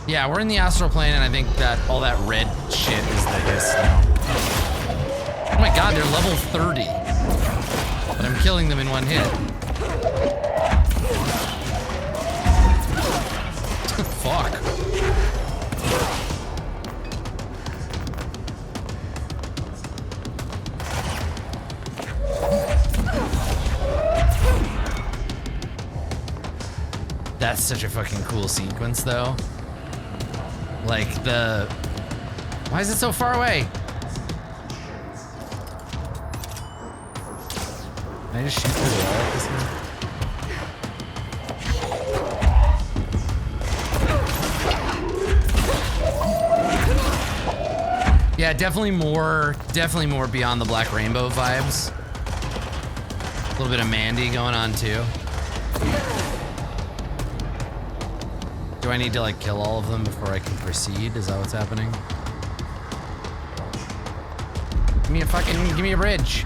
Yeah, we're in the astral plane, and I think that all that red shit is the hiss now. Oh my god, they're level 30. But I'm killing them in one hit. Fuck. That's such a fucking cool sequence, though. Like the... Why is it so far away? Can I just shoot through the wall at this thing? Yeah, definitely more Beyond the Black Rainbow vibes. A little bit of Mandy going on too. Do I need to like kill all of them before I can proceed? Is that what's happening? Give me a bridge.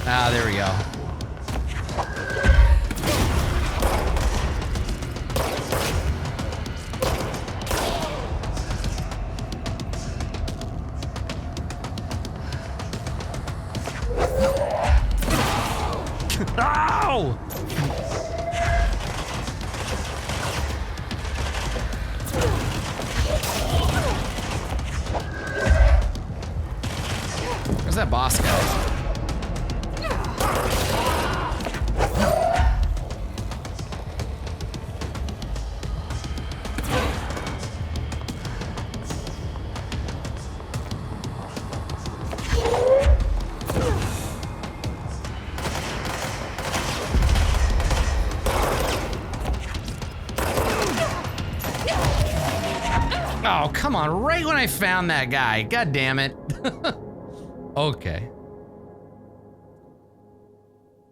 Ah, there we go. Ow! Where's that boss guy? Oh, come on, right when I found that guy. God damn it. Okay.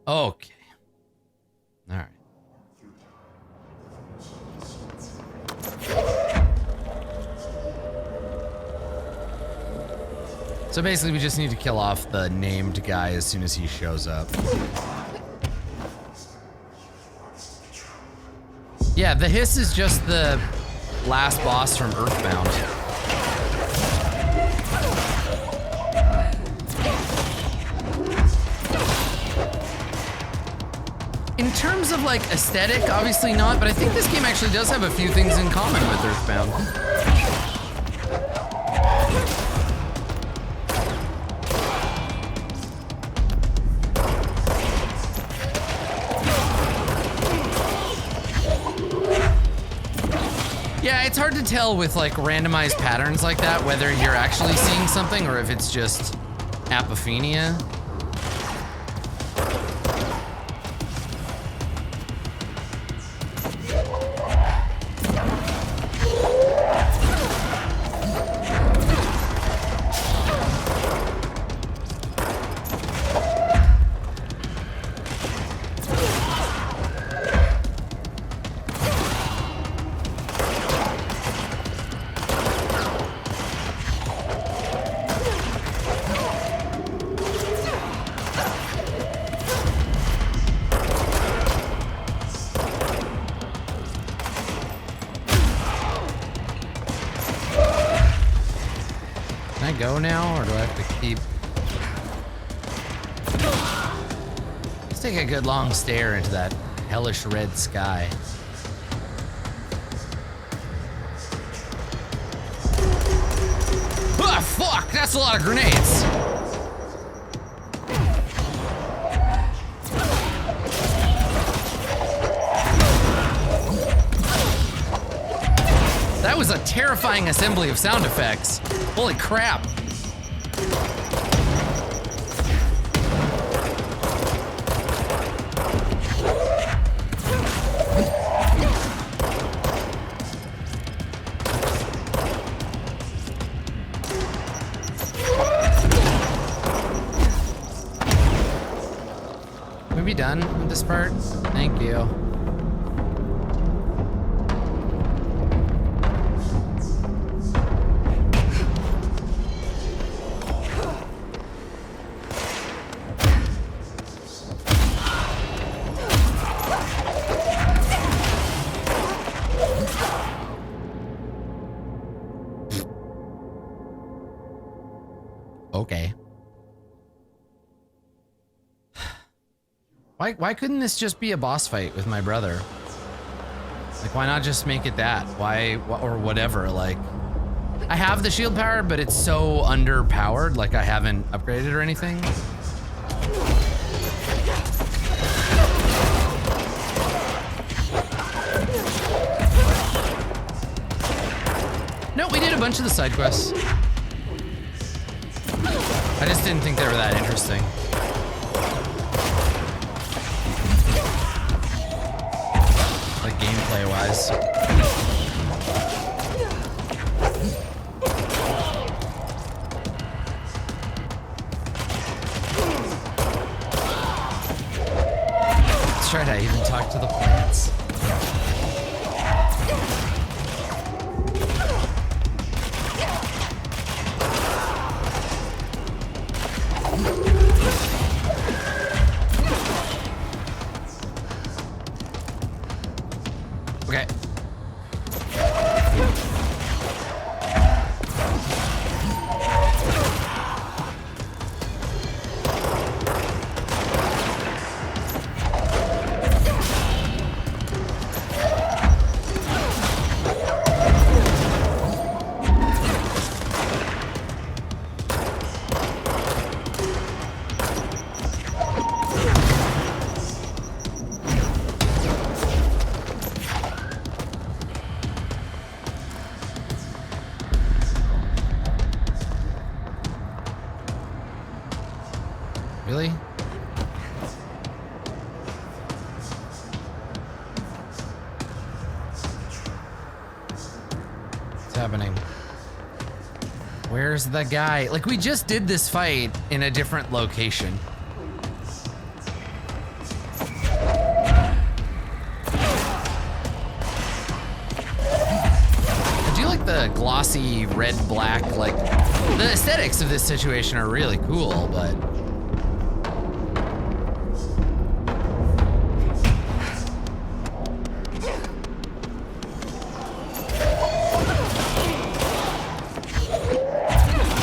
Okay. All right. So basically we just need to kill off the named guy as soon as he shows up. Yeah, the hiss is just the last boss from Earthbound. In terms of like aesthetic, obviously not, but I think this game actually does have a few things in common with Earthbound. Yeah, it's hard to tell with like randomized patterns like that whether you're actually seeing something or if it's just apophenia. Can I go now, or do I have to keep... Let's take a good long stare into that hellish red sky. Ah, fuck! That's a lot of grenades! That was a terrifying assembly of sound effects. Holy crap. Can we be done with this part? Thank you. Okay. Why couldn't this just be a boss fight with my brother? Like, why not just make it that? Why, or whatever, like... I have the shield power, but it's so underpowered, like I haven't upgraded or anything. No, we did a bunch of the side quests. I just didn't think they were that interesting. Like gameplay-wise. Let's try to even talk to the plants. Okay. Really? What's happening? Where's the guy? Like, we just did this fight in a different location. I do like the glossy red-black, like, the aesthetics of this situation are really cool, but...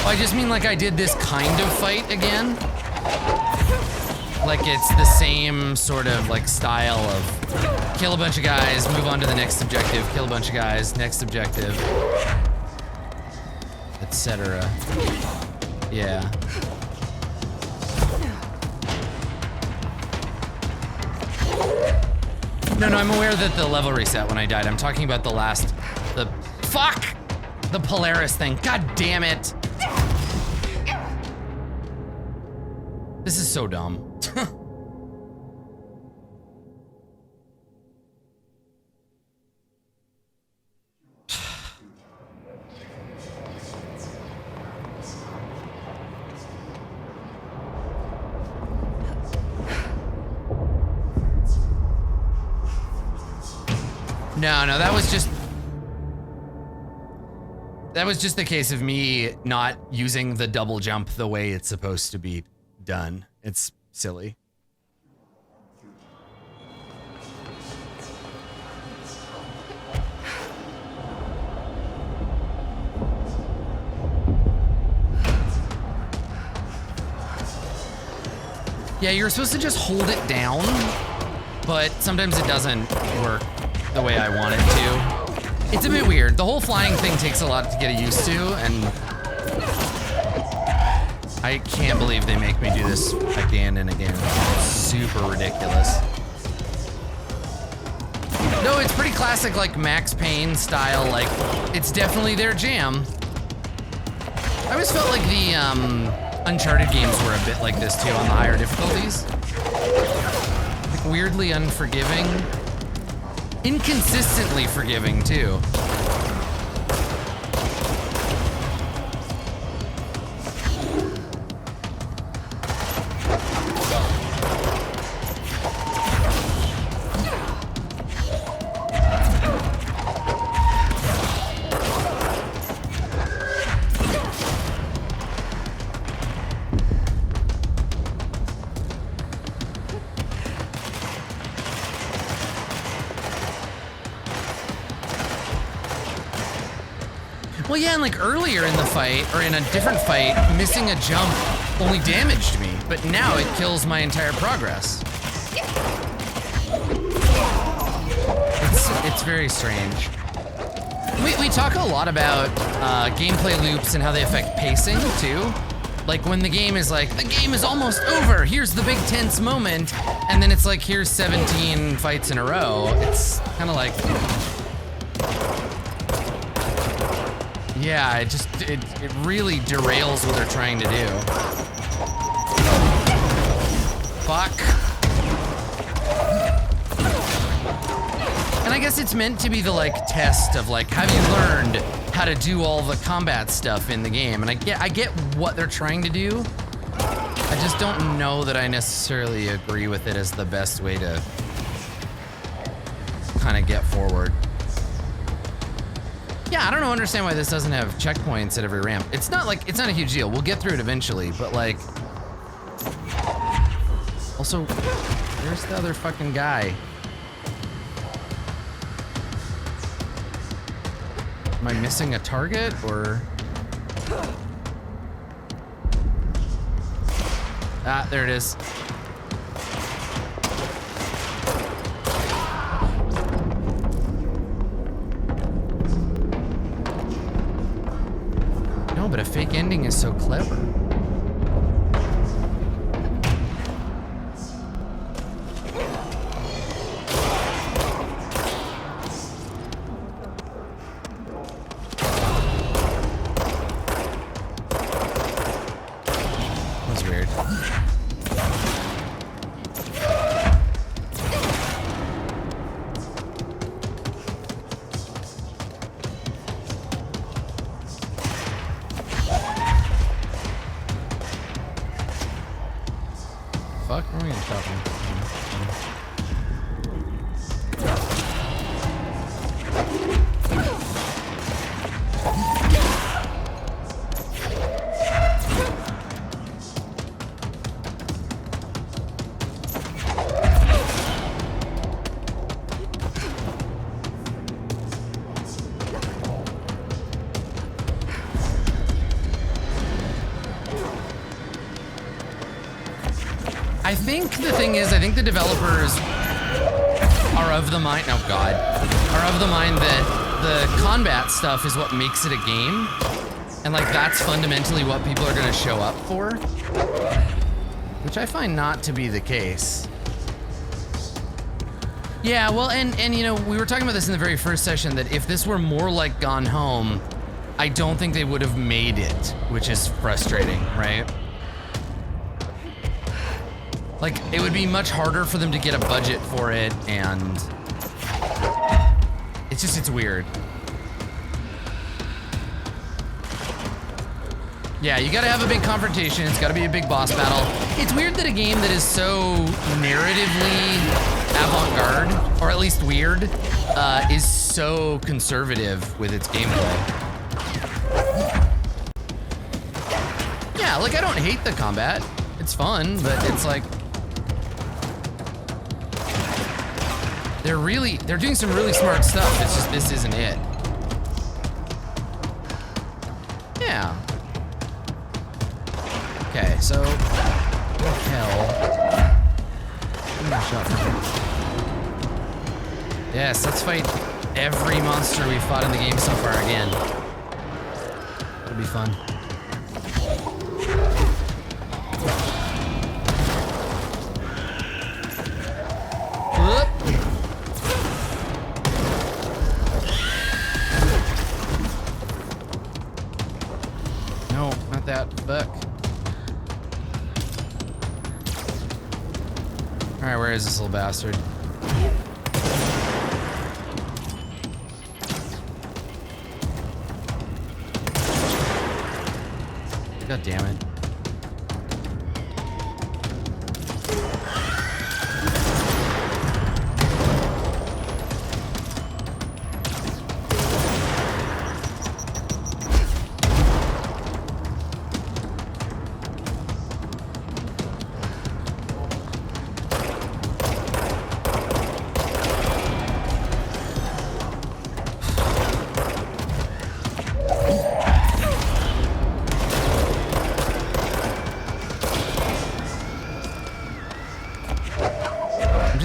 I just mean like I did this kind of fight again. Like it's the same sort of like style of kill a bunch of guys, move on to the next objective, kill a bunch of guys, next objective, etc. Yeah. No, I'm aware that the level reset when I died. I'm talking about the Polaris thing. God damn it. This is so dumb. No, that was just the case of me not using the double jump the way it's supposed to be done. It's silly. Yeah, you're supposed to just hold it down, but sometimes it doesn't work the way I want it to. It's a bit weird. The whole flying thing takes a lot to get used to, and I can't believe they make me do this again and again. It's super ridiculous. No, it's pretty classic, like Max Payne style, like, it's definitely their jam. I always felt like the Uncharted games were a bit like this too on the higher difficulties. Like weirdly unforgiving. Inconsistently forgiving too. Well, yeah, and like earlier in the fight, or in a different fight, missing a jump only damaged me, but now it kills my entire progress. It's very strange. We talk a lot about gameplay loops and how they affect pacing too. Like when the game is like, the game is almost over, here's the big tense moment, and then it's like, here's 17 fights in a row. It's kind of like, yeah, it really derails what they're trying to do. Fuck. And I guess it's meant to be the like test of like, have you learned how to do all the combat stuff in the game? And I get what they're trying to do. I just don't know that I necessarily agree with it as the best way to kind of get forward. Yeah, I don't understand why this doesn't have checkpoints at every ramp. It's not a huge deal. We'll get through it eventually, but like, also, where's the other fucking guy? Am I missing a target, or? Ah, there it is. No, but a fake ending is so clever. I think the thing is, I think the developers are of the mind, oh God, are of the mind that the combat stuff is what makes it a game. And like, that's fundamentally what people are gonna show up for. Which I find not to be the case. Yeah, well, and you know, we were talking about this in the very first session, that if this were more like Gone Home, I don't think they would have made it, which is frustrating, right? Like, it would be much harder for them to get a budget for it, and it's weird. Yeah, you gotta have a big confrontation, it's gotta be a big boss battle. It's weird that a game that is so narratively avant-garde, or at least weird, is so conservative with its gameplay. Yeah, like, I don't hate the combat. It's fun, but it's like, they're doing some really smart stuff. It's just, this isn't it. Yeah. Okay, so, what the hell? Yes, let's fight every monster we've fought in the game so far again. It'll be fun. Alright, where is this little bastard? God damn it.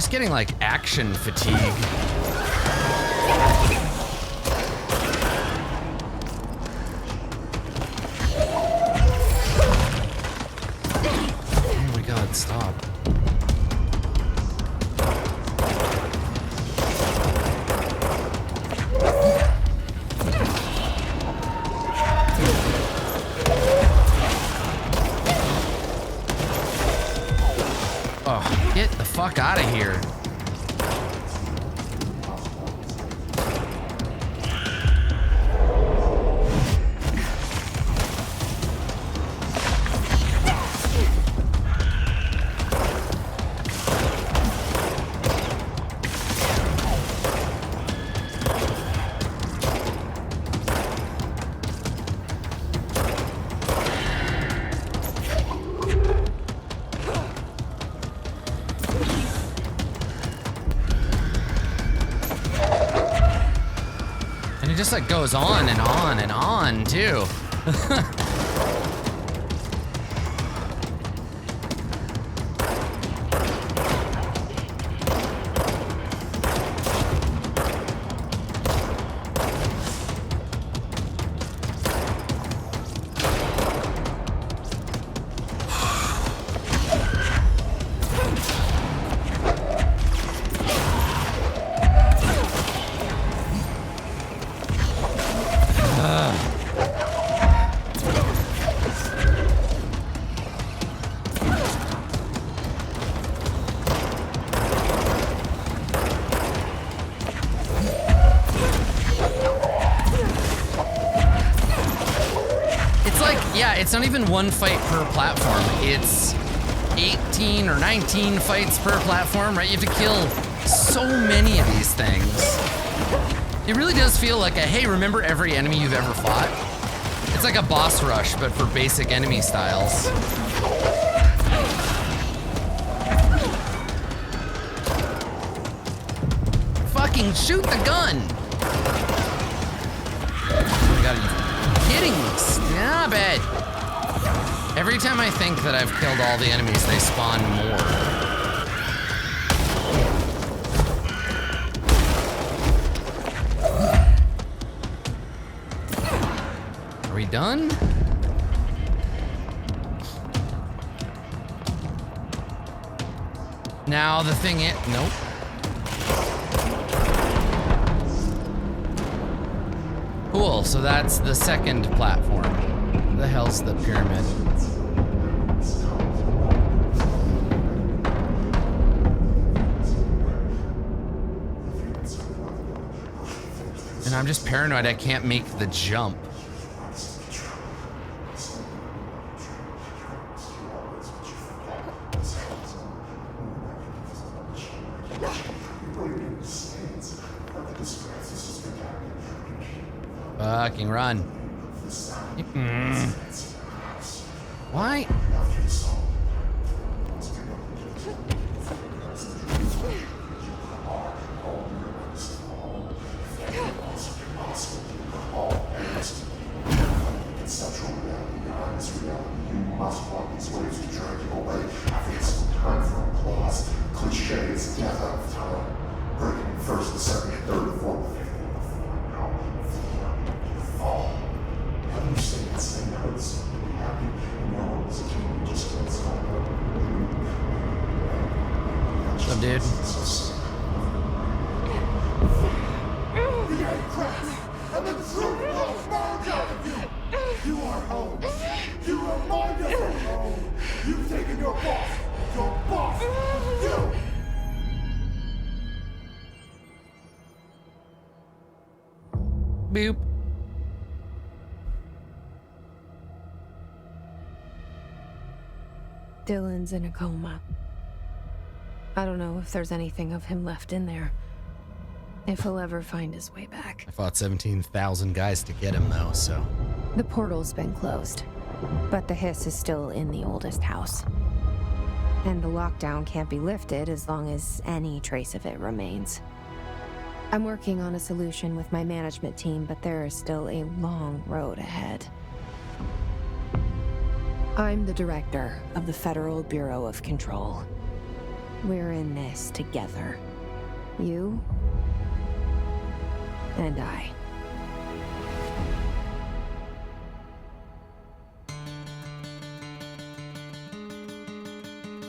just getting like action fatigue. Oh my god, stop. Oh, get the fuck out of here. Just like goes on and on and on too. It's not even one fight per platform. It's 18 or 19 fights per platform, right? You have to kill so many of these things. It really does feel like a, hey, remember every enemy you've ever fought? It's like a boss rush, but for basic enemy styles. Fucking shoot the gun! Oh my god, are you kidding me? Stop it! Every time I think that I've killed all the enemies, they spawn more. Are we done? Now the thing is, nope. Cool, so that's the second platform. What the hell's the pyramid? And I'm just paranoid I can't make the jump. Fucking run. Why? Dude. You are home. You are my home. You've taken your boss. Your boss. You. Boop. Dylan's in a coma. I don't know if there's anything of him left in there. If he'll ever find his way back. I fought 17,000 guys to get him though, so. The portal's been closed, but the hiss is still in the oldest house. And the lockdown can't be lifted as long as any trace of it remains. I'm working on a solution with my management team, but there is still a long road ahead. I'm the director of the Federal Bureau of Control. We're in this together. You and I.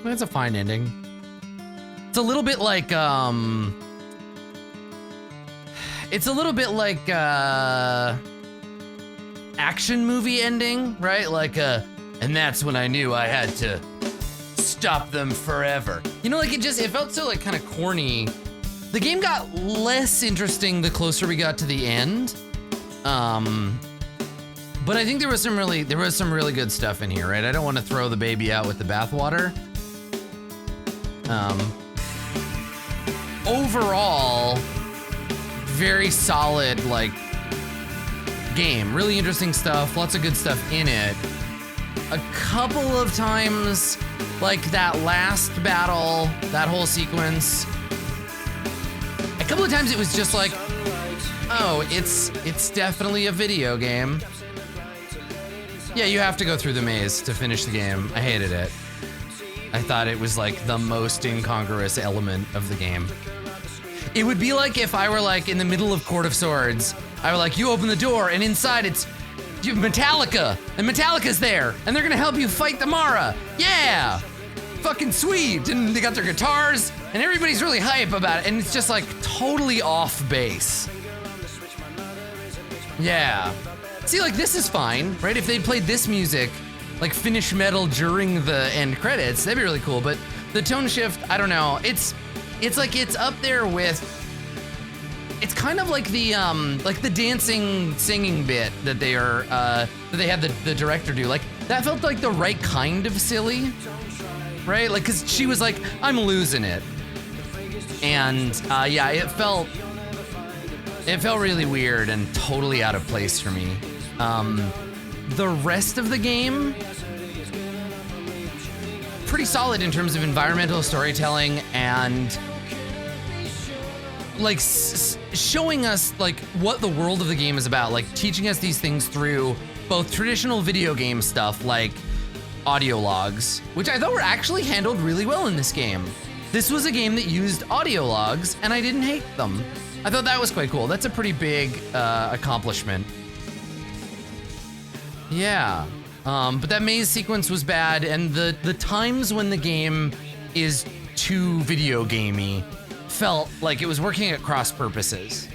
That's a fine ending. It's a little bit like action movie ending, right? Like and that's when I knew I had to stop them forever. You know, like it felt so like kind of corny. The game got less interesting the closer we got to the end. But I think there was some really good stuff in here, right? I don't want to throw the baby out with the bathwater. Overall, very solid, like, game. Really interesting stuff, lots of good stuff in it. A couple of times, like that last battle, that whole sequence, a couple of times it was just like, oh, it's definitely a video game. Yeah, you have to go through the maze to finish the game. I hated it. I thought it was like the most incongruous element of the game. It would be like if I were like in the middle of Court of Swords, I were like, you open the door and inside it's Metallica, and Metallica's there, and they're gonna help you fight the Mara. Yeah, fucking sweet. And they got their guitars, and everybody's really hype about it, and it's just like totally off base. Yeah. See, like this is fine, right? If they played this music, like Finnish metal during the end credits, that'd be really cool. But the tone shift, I don't know. It's like it's up there with. It's kind of like the dancing, singing bit that they had the director do. Like that felt like the right kind of silly, right? Like, cause she was like, I'm losing it, and yeah, it felt really weird and totally out of place for me. The rest of the game, pretty solid in terms of environmental storytelling and like showing us like what the world of the game is about, like teaching us these things through both traditional video game stuff like audio logs, which I thought were actually handled really well in this game. This was a game that used audio logs and I didn't hate them. I thought that was quite cool. That's a pretty big accomplishment. Yeah, but that maze sequence was bad, and the times when the game is too video gamey felt like it was working at cross purposes.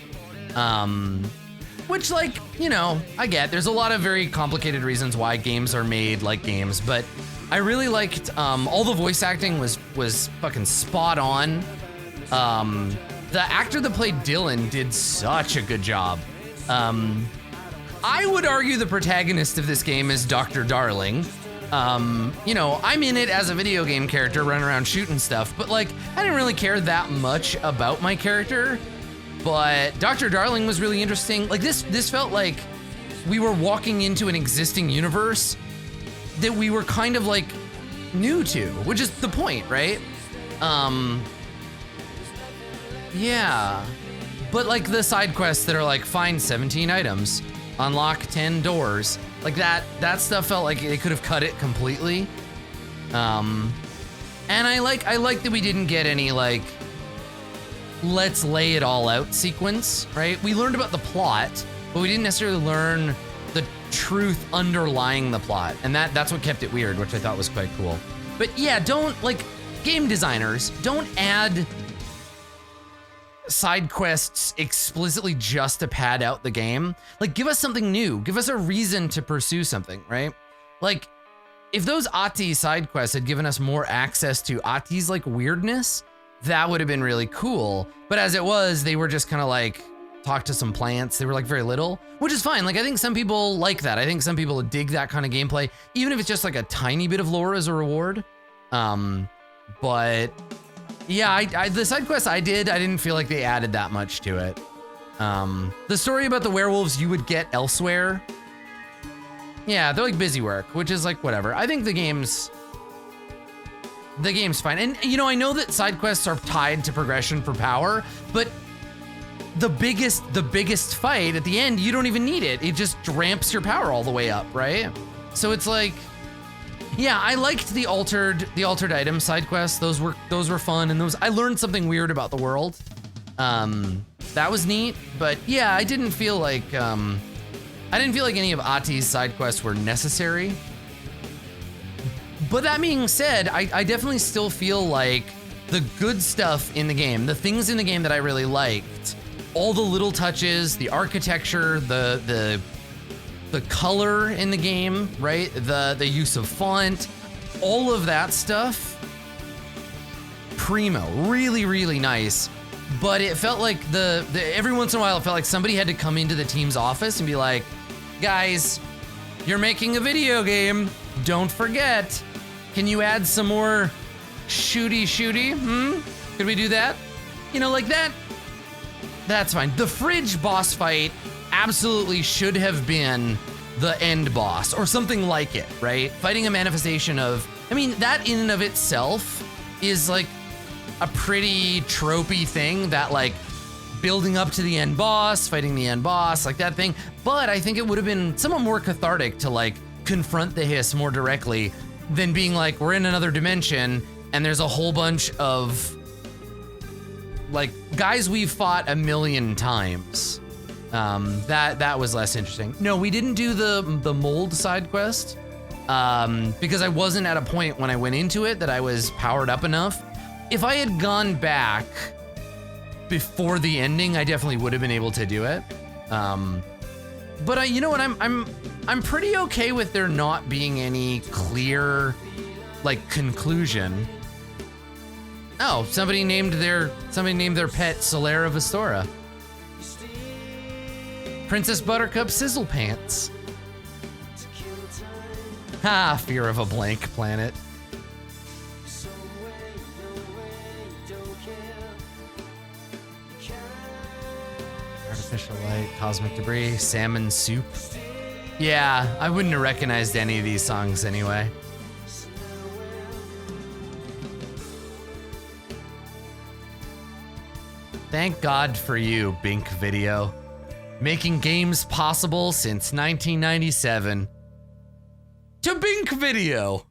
Which, like, you know, I get. There's a lot of very complicated reasons why games are made like games, but I really liked all the voice acting was fucking spot on. The actor that played Dylan did such a good job. I would argue the protagonist of this game is Dr. Darling. You know, I'm in it as a video game character running around shooting stuff, but like, I didn't really care that much about my character, but Dr. Darling was really interesting. Like this felt like we were walking into an existing universe that we were kind of like new to, which is the point, right? Yeah, but like the side quests that are like, find 17 items, unlock 10 doors, like that stuff felt like they could have cut it completely. And I like that we didn't get any like, let's lay it all out sequence, right? We learned about the plot, but we didn't necessarily learn the truth underlying the plot. And that's what kept it weird, which I thought was quite cool. But yeah, don't, like, game designers, don't add side quests explicitly just to pad out the game. Like, give us something new. Give us a reason to pursue something, right? Like, if those Ahti side quests had given us more access to Ahti's like weirdness, that would have been really cool. But as it was, they were just kind of like, talk to some plants. They were like very little, which is fine. Like, I think some people like that. I think some people dig that kind of gameplay, even if it's just like a tiny bit of lore as a reward. But yeah, the side quests I didn't feel like they added that much to it. The story about the werewolves you would get elsewhere. Yeah, they're like busy work, which is like, whatever. I think the game's fine. And you know, I know that side quests are tied to progression for power, but the biggest fight at the end, you don't even need it. It just ramps your power all the way up, right? So it's like, Yeah, I liked the altered item side quests. Those were fun, and I learned something weird about the world. That was neat, but yeah, I didn't feel like any of Ati's side quests were necessary. But that being said, I definitely still feel like the good stuff in the game, the things in the game that I really liked, all the little touches, the architecture, the color in the game, right? The use of font, all of that stuff, primo, really, really nice. But it felt like every once in a while, it felt like somebody had to come into the team's office and be like, guys, you're making a video game. Don't forget, can you add some more shooty? Could we do that? You know, like that? That's fine. The fridge boss fight absolutely should have been the end boss or something like it, right? Fighting a manifestation of, I mean, that in and of itself is like a pretty tropey thing, that like building up to the end boss, fighting the end boss, like that thing. But I think it would have been somewhat more cathartic to like confront the hiss more directly than being like, we're in another dimension and there's a whole bunch of like guys we've fought a million times. That was less interesting. No, we didn't do the mold side quest because I wasn't at a point when I went into it that I was powered up enough. If I had gone back before the ending, I definitely would have been able to do it. But you know what? I'm pretty okay with there not being any clear like conclusion. Oh, somebody named their pet Solera Vestora. Princess Buttercup Sizzle Pants. Ha, fear of a blank planet. Artificial light, cosmic debris, salmon soup. Yeah, I wouldn't have recognized any of these songs anyway. Thank God for you, Bink Video. Making games possible since 1997. To Bink Video.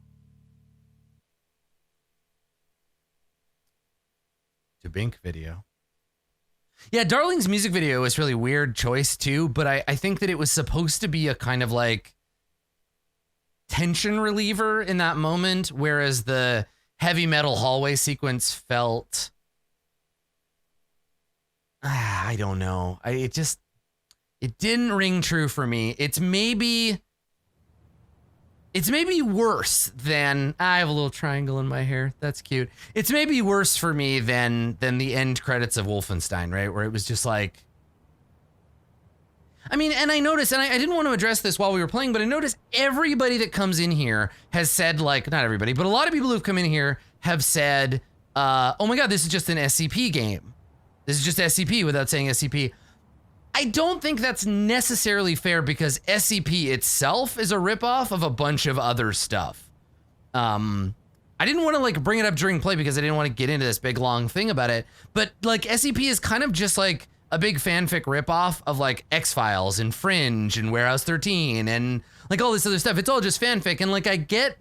To Bink Video. Yeah, Darling's music video was really weird choice too, but I think that it was supposed to be a kind of like tension reliever in that moment, whereas the heavy metal hallway sequence felt, I don't know. It didn't ring true for me. It's maybe worse than, I have a little triangle in my hair. That's cute. It's maybe worse for me than the end credits of Wolfenstein, right? Where it was just like, I mean, and I noticed, and I didn't want to address this while we were playing, but I noticed everybody that comes in here has said, like, not everybody, but a lot of people who've come in here have said, oh my God, this is just an SCP game. This is just SCP without saying SCP. I don't think that's necessarily fair because SCP itself is a ripoff of a bunch of other stuff. I didn't want to like bring it up during play because I didn't want to get into this big long thing about it, but like SCP is kind of just like a big fanfic ripoff of like X-Files and Fringe and Warehouse 13 and like all this other stuff. It's all just fanfic, and like I get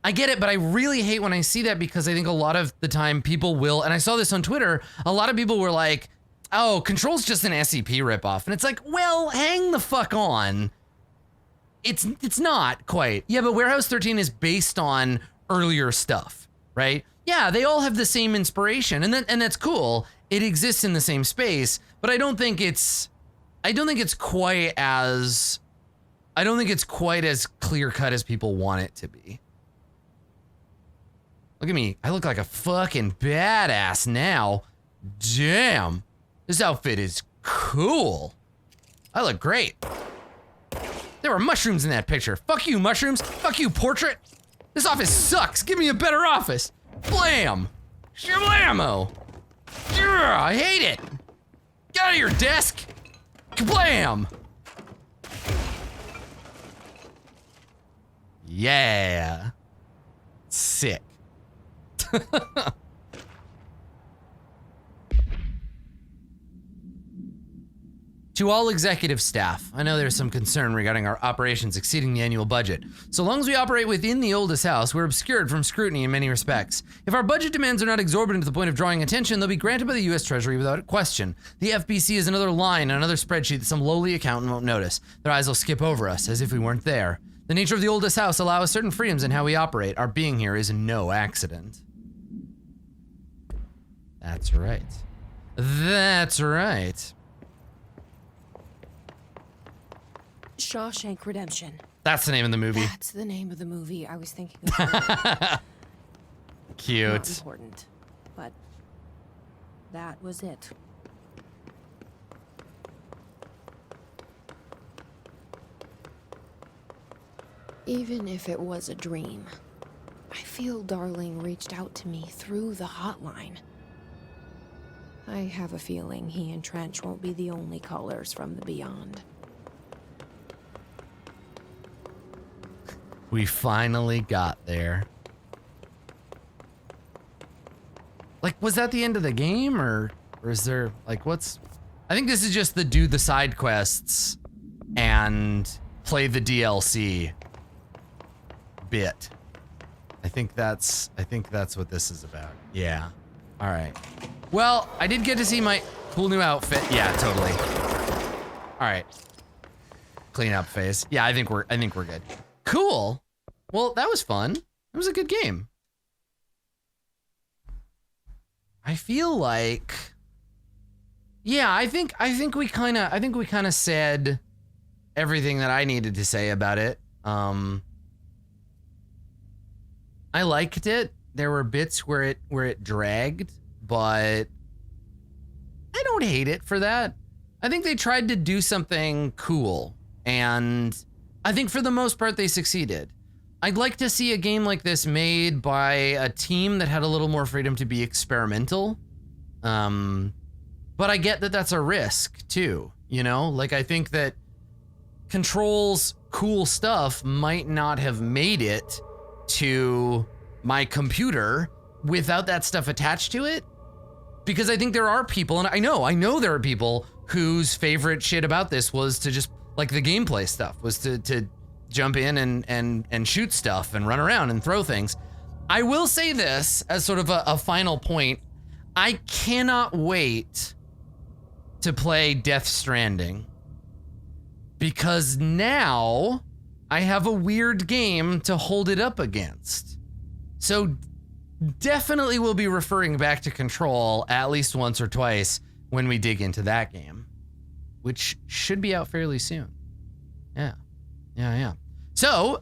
it, but I really hate when I see that because I think a lot of the time people will, and I saw this on Twitter, a lot of people were like, oh, Control's just an SCP ripoff. And it's like, well, hang the fuck on. It's not quite. Yeah, but Warehouse 13 is based on earlier stuff, right? Yeah, they all have the same inspiration, and that's cool. It exists in the same space, but I don't think it's quite as clear cut as people want it to be. Look at me. I look like a fucking badass now. Damn. This outfit is cool. I look great. There were mushrooms in that picture. Fuck you, mushrooms. Fuck you, portrait. This office sucks. Give me a better office. Blam. Shablammo. I hate it. Get out of your desk. Kablam. Yeah. Sick. To all executive staff, I know there's some concern regarding our operations exceeding the annual budget. So long as we operate within the oldest house, we're obscured from scrutiny in many respects. If our budget demands are not exorbitant to the point of drawing attention, they'll be granted by the U.S. Treasury without question. The FBC is another line on another spreadsheet that some lowly accountant won't notice. Their eyes will skip over us as if we weren't there. The nature of the oldest house allows us certain freedoms in how we operate. Our being here is no accident. That's right. That's right. Shawshank Redemption. That's the name of the movie. That's the name of the movie I was thinking of. Cute. Not important, but that was it. Even if it was a dream, I feel Darling reached out to me through the hotline. I have a feeling he and Trench won't be the only callers from the beyond. We finally got there. Like, was that the end of the game, or is there, like, what's... I think this is just the do the side quests and play the DLC bit. I think that's what this is about. Yeah. All right. Well, I did get to see my cool new outfit. Yeah, totally. All right. Clean up phase. Yeah, I think we're good. Cool. Well, that was fun. It was a good game. I feel like, yeah, I think we kind of said everything that I needed to say about it. I liked it. There were bits where it dragged, but I don't hate it for that. I think they tried to do something cool, and I think for the most part they succeeded. I'd like to see a game like this made by a team that had a little more freedom to be experimental. But I get that that's a risk too, you know? Like, I think that Control's cool stuff might not have made it to my computer without that stuff attached to it. Because I think there are people, and I know there are people whose favorite shit about this was to just, like, the gameplay stuff, was to jump in and shoot stuff and run around and throw things. I will say this as sort of a final point. I cannot wait to play Death Stranding, because now I have a weird game to hold it up against. So definitely we'll be referring back to Control at least once or twice when we dig into that game, which should be out fairly soon. Yeah. So,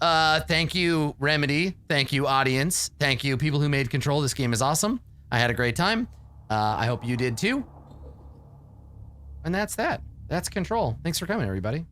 thank you, Remedy. Thank you, audience. Thank you, people who made Control. This game is awesome. I had a great time. I hope you did too. And that's that. That's Control. Thanks for coming, everybody.